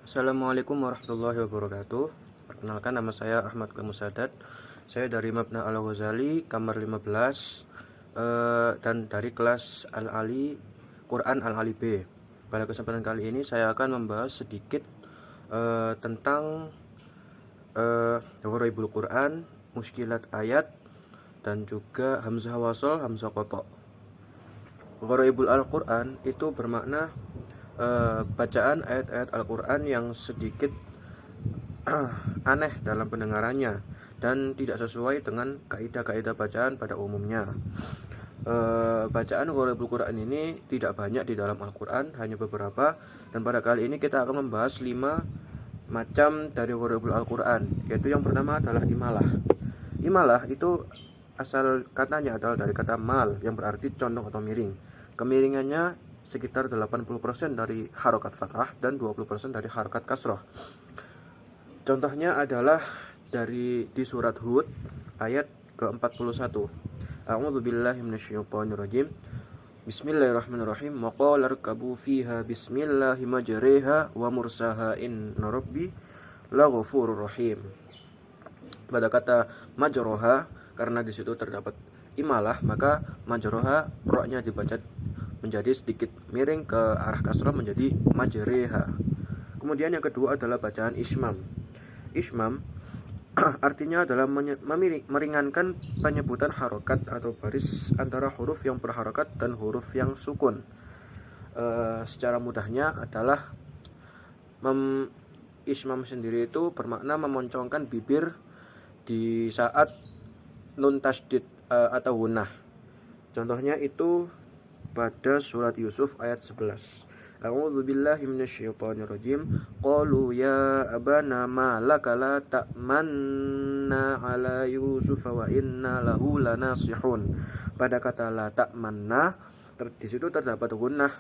Assalamualaikum warahmatullahi wabarakatuh. Perkenalkan, nama saya Ahmad Musadat. Saya dari Mabna Al-Ghazali, kamar 15, dan dari kelas Al-Ali Quran Al-Ali B. Pada kesempatan kali ini saya akan membahas sedikit tentang Gharaibul Quran, muskilat ayat, dan juga hamzah wasol, hamzah qata'. Gharaibul Al-Quran itu bermakna bacaan ayat-ayat Al-Quran yang sedikit aneh dalam pendengarannya dan tidak sesuai dengan kaidah-kaidah bacaan pada umumnya. Bacaan Gharaibul Quran ini tidak banyak di dalam Al-Quran, hanya beberapa. Dan pada kali ini kita akan membahas 5 macam dari Gharaibul Al-Quran, yaitu yang pertama adalah imalah. Imalah itu asal katanya adalah dari kata mal, yang berarti condong atau miring. Kemiringannya sekitar 80% dari harokat fathah dan 20% dari harokat kasroh. Contohnya adalah di surat Hud ayat ke-41. A'udzubillahi minasyaitonirrajim. Bismillahirrahmanirrahim. Wa qala irkabu fiha bismillahi majriha wa mursaha inna rabbi laghafurur rahim. Pada kata majroha, karena di situ terdapat imalah, maka majroha roknya dibaca menjadi sedikit miring ke arah kasrah menjadi majreha. Kemudian yang kedua adalah bacaan ismam. Ismam artinya adalah meringankan penyebutan harokat atau baris antara huruf yang berharokat dan huruf yang sukun. Secara mudahnya adalah ismam sendiri itu bermakna memoncongkan bibir di saat nun tasdid atau gunnah. Contohnya itu pada surat Yusuf ayat 11. A'udzu billahi minasyaitonir rajim. Qalu ya abana ma laka la ta'manna ala Yusuf wa inna lahu lanasihun. Pada kata la ta'manna di situ terdapat gunnah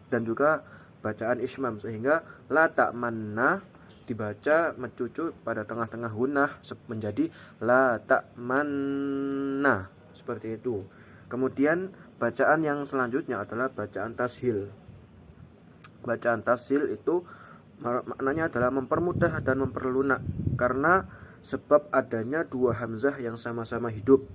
dan juga bacaan ismam, sehingga la ta'manna dibaca mencucu pada tengah-tengah gunnah menjadi la ta'manna, seperti itu. Kemudian bacaan yang selanjutnya adalah bacaan tashil. Bacaan tashil itu maknanya adalah mempermudah dan memperlunak, karena sebab adanya dua hamzah yang sama-sama hidup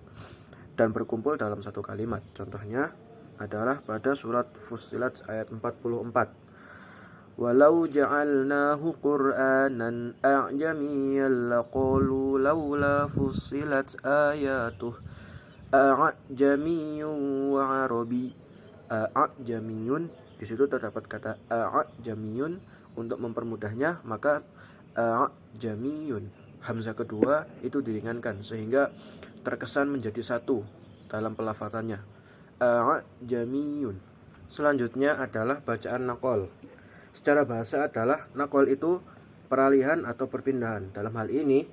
dan berkumpul dalam satu kalimat. Contohnya adalah pada surat Fussilat ayat 44. Walau ja'alnahu Qur'anan a'jamiyyan laqalu laula fussilat ayatuh a'jamiyyun wa arabi. A'jamiyyun, di situ terdapat kata a'jamiyyun. Untuk mempermudahnya, maka a'jamiyyun, hamzah kedua itu diringankan sehingga terkesan menjadi satu dalam pelafatannya, a'jamiyyun. Selanjutnya adalah bacaan naqol. Secara bahasa adalah naqol itu peralihan atau perpindahan. Dalam hal ini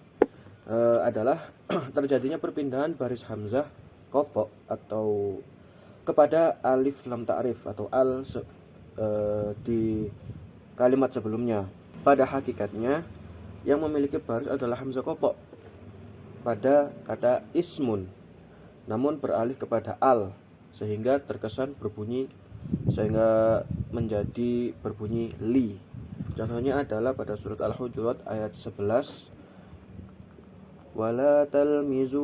adalah terjadinya perpindahan baris hamzah qata' atau kepada alif lam ta'rif atau di kalimat sebelumnya. Pada hakikatnya yang memiliki baris adalah hamzah qata' pada kata ismun, namun beralih kepada al sehingga terkesan menjadi berbunyi li. Contohnya adalah pada surat Al-Hujurat ayat 11. Wala talmizu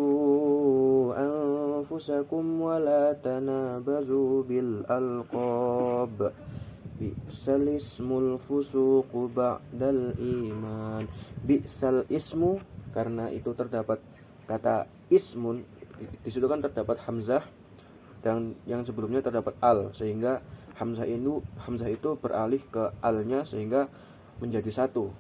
anfusakum wala tanabazu bil alqab bi'sal ismul fusuqu ba'dal iman. Bi'sal ismu, karena itu terdapat kata ismun, di situ kan terdapat hamzah dan yang sebelumnya terdapat al, sehingga hamzah itu beralih ke alnya sehingga menjadi satu.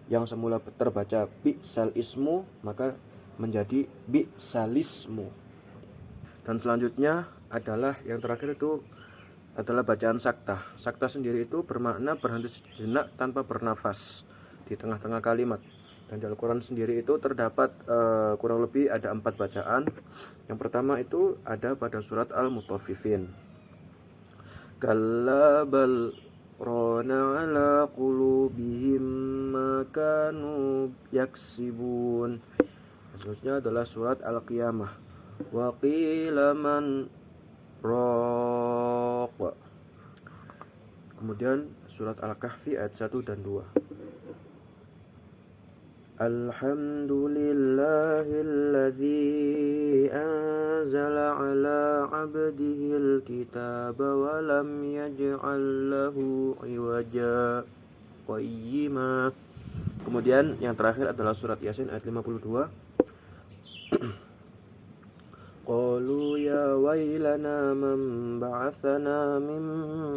Yang semula terbaca bi'sal ismu maka menjadi bi'salismu. Dan selanjutnya adalah yang terakhir itu adalah bacaan saktah. Saktah sendiri itu bermakna berhenti sejenak tanpa bernafas di tengah-tengah kalimat. Dan di Al-Quran sendiri itu terdapat kurang lebih ada 4 bacaan. Yang pertama itu ada pada surat Al-Mutaffifin. Kalla bal rana ala qulubihim ma kanu yaksibun. Selanjutnya adalah surat Al-Qiyamah. Wa qila man raq. Kemudian surat Al-Kahfi ayat 1 dan 2. Alhamdulillahilladzi anzala ala abdihil kitaba wa lam yaj'al lahu iwaja qayyima. Kemudian yang terakhir adalah surat Yasin ayat 52. Qalu ya wailana man ba'atsana min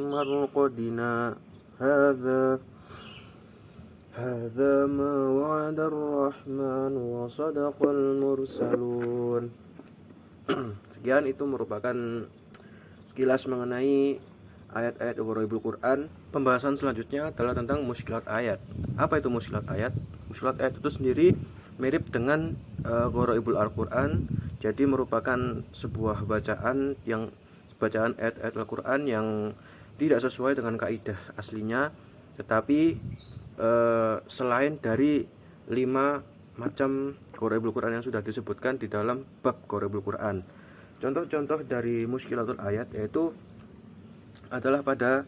marqadina hadza ma wa'ada ar-rahman wa sadaqal mursalun. Sekian itu merupakan sekilas mengenai ayat-ayat Gharaibul Quran. Pembahasan selanjutnya adalah tentang muskilat ayat. Apa itu muskilat ayat? Muskilat ayat itu sendiri mirip dengan Gharaibul Al-Quran. Jadi merupakan sebuah bacaan ayat-ayat Al-Quran yang tidak sesuai dengan kaidah aslinya, tetapi selain dari 5 macam Gharaibul Quran yang sudah disebutkan di dalam bab Gharaibul Quran. Contoh-contoh dari muskilatul ayat yaitu adalah pada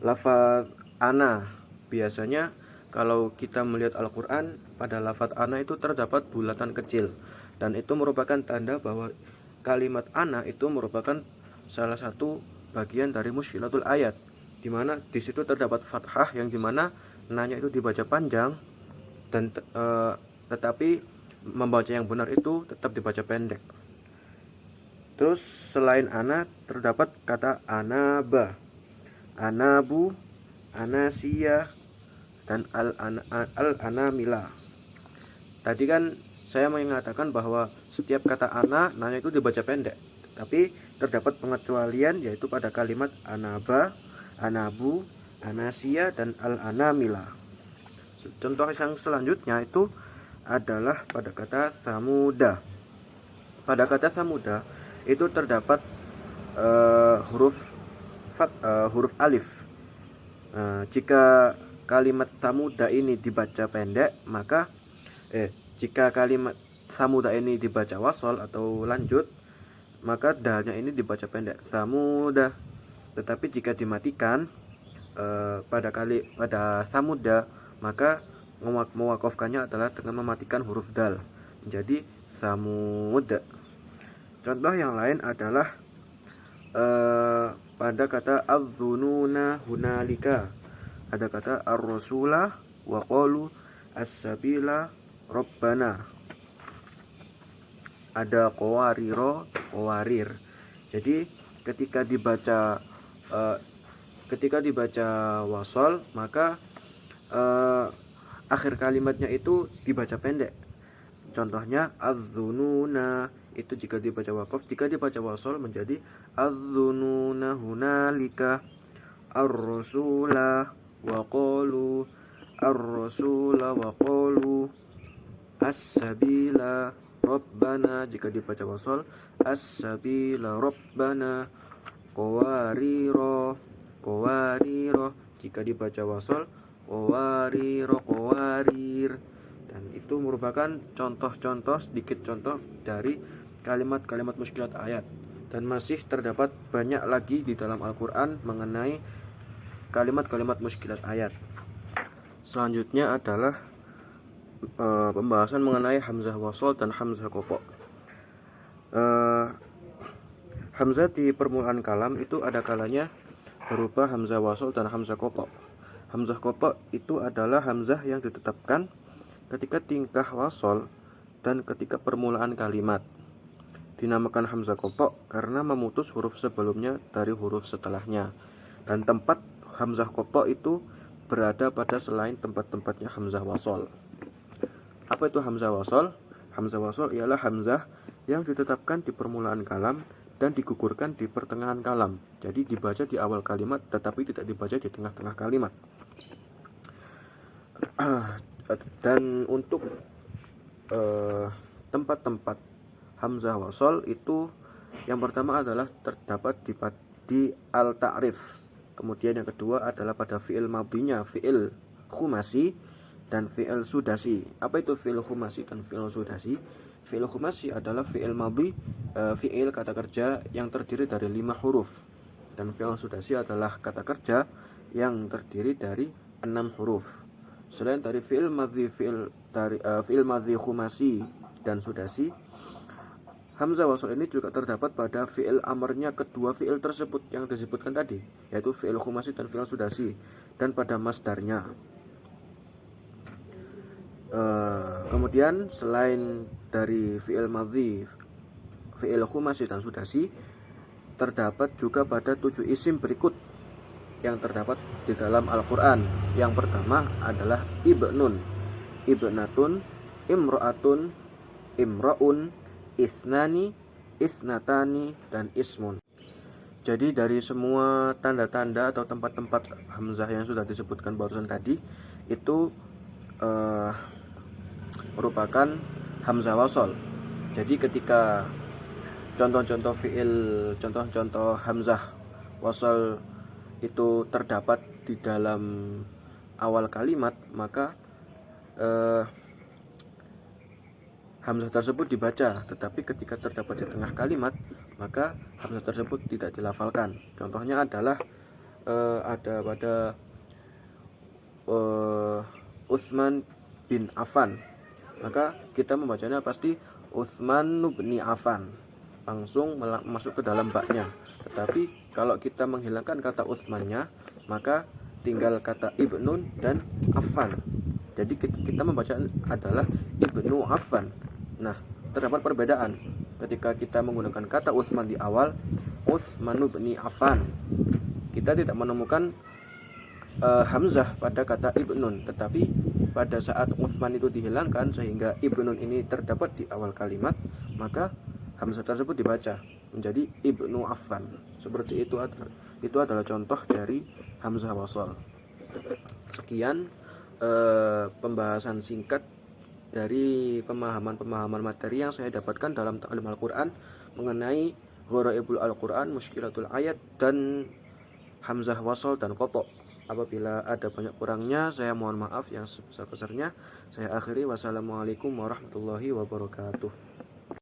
lafaz ana. Biasanya kalau kita melihat Al-Quran, pada lafaz ana itu terdapat bulatan kecil, dan itu merupakan tanda bahwa kalimat ana itu merupakan salah satu bagian dari muskilatul ayat, di mana di situ terdapat fathah yang dimana nanya itu dibaca panjang, dan tetapi membaca yang benar itu tetap dibaca pendek. Terus selain ana terdapat kata anaba, anabu, anasia, dan al-anamila. Tadi kan saya mengatakan bahwa setiap kata ana nanya itu dibaca pendek, tapi terdapat pengecualian yaitu pada kalimat anaba, anabu, anasia, dan al-anamila. Contoh yang selanjutnya itu adalah pada kata samuda. Pada kata samuda itu terdapat huruf alif. Jika kalimat samuda ini dibaca pendek, maka jika kalimat samuda ini dibaca wasol atau lanjut, maka dalnya ini dibaca pendek, samuda. Tetapi jika dimatikan pada samuda, maka mewakofkannya adalah dengan mematikan huruf dal menjadi samuda. Contoh yang lain adalah pada kata az-zununa hunalika, ada kata ar-rasula wa qalu as-sabila rabbana, ada qawariro, qawarir. Jadi ketika dibaca wasol, maka akhir kalimatnya itu dibaca pendek. Contohnya az-zununa itu jika dibaca waqaf, jika dibaca wasol menjadi az-zununa hunalika ar-rasula wa qalu ar-rasula wa qalu as-sabila rabbana. Jika dibaca wasol as-sabila rabbana, qawariro, qawariro. Jika dibaca wasol qawariro, qawarir. Dan itu merupakan contoh-contoh, sedikit contoh dari kalimat-kalimat muskilat ayat, dan masih terdapat banyak lagi di dalam Al-Quran mengenai kalimat-kalimat muskilat ayat. Selanjutnya adalah pembahasan mengenai hamzah wasol dan hamzah qata'. Hamzah di permulaan kalam itu ada kalanya berupa hamzah wasol dan hamzah qata'. Hamzah qata' itu adalah hamzah yang ditetapkan ketika tingkah wasol dan ketika permulaan kalimat. Dinamakan hamzah qata' karena memutus huruf sebelumnya dari huruf setelahnya, dan tempat hamzah qata' itu berada pada selain tempat-tempatnya hamzah wasol. Apa itu hamzah wasol? Hamzah wasol ialah hamzah yang ditetapkan di permulaan kalam dan digugurkan di pertengahan kalam. Jadi dibaca di awal kalimat tetapi tidak dibaca di tengah-tengah kalimat. Dan untuk tempat-tempat hamzah wasol itu yang pertama adalah terdapat di al-ta'rif. Kemudian yang kedua adalah pada fi'il madhinya, fi'il khumasi dan fi'il sudasi. Apa itu fi'il khumasi dan fi'il sudasi? Fi'il khumasi adalah fi'il madhi, fi'il kata kerja yang terdiri dari 5 huruf, dan fi'il sudasi adalah kata kerja yang terdiri dari 6 huruf. Selain dari fi'il madhi, fi'il madhi khumasi dan sudasi, hamzah wasal ini juga terdapat pada fi'il amarnya kedua fi'il tersebut yang disebutkan tadi, yaitu fi'il khumasi dan fi'il sudasi, dan pada masdarnya. Kemudian selain dari fi'il madhi, fi'il khumasi dan sudasi, terdapat juga pada 7 isim berikut yang terdapat di dalam Al-Quran. Yang pertama adalah ibnun, ibnatun, imro'atun, imro'un, isnani, isnatani, dan ismun. Jadi dari semua tanda-tanda atau tempat-tempat hamzah yang sudah disebutkan barusan tadi, itu merupakan hamzah wasol. Jadi ketika contoh-contoh fi'il, contoh-contoh hamzah wasol itu terdapat di dalam awal kalimat, maka hamzah tersebut dibaca. Tetapi ketika terdapat di tengah kalimat, maka hamzah tersebut tidak dilafalkan. Contohnya adalah ada pada Utsman bin Affan, maka kita membacanya pasti Utsman bin Affan, langsung masuk ke dalam baknya. Tetapi kalau kita menghilangkan kata Utsmannya, maka tinggal kata ibnun dan Affan. Jadi kita membaca adalah ibnu Affan. Nah, terdapat perbedaan ketika kita menggunakan kata Utsman di awal, Utsman bin Affan. Kita tidak menemukan hamzah pada kata ibnun, tetapi pada saat Utsman itu dihilangkan sehingga ibnun ini terdapat di awal kalimat, maka hamzah tersebut dibaca menjadi ibnu Affan. Seperti itu adalah contoh dari hamzah wasal. Sekian pembahasan singkat dari pemahaman materi yang saya dapatkan dalam ta'lim Al-Quran mengenai gharaibul Al-Quran, muskilatul ayat, dan hamzah wasal dan qata'. Apabila ada banyak kurangnya, saya mohon maaf yang sebesar-besarnya. Saya akhiri. Wassalamualaikum warahmatullahi wabarakatuh.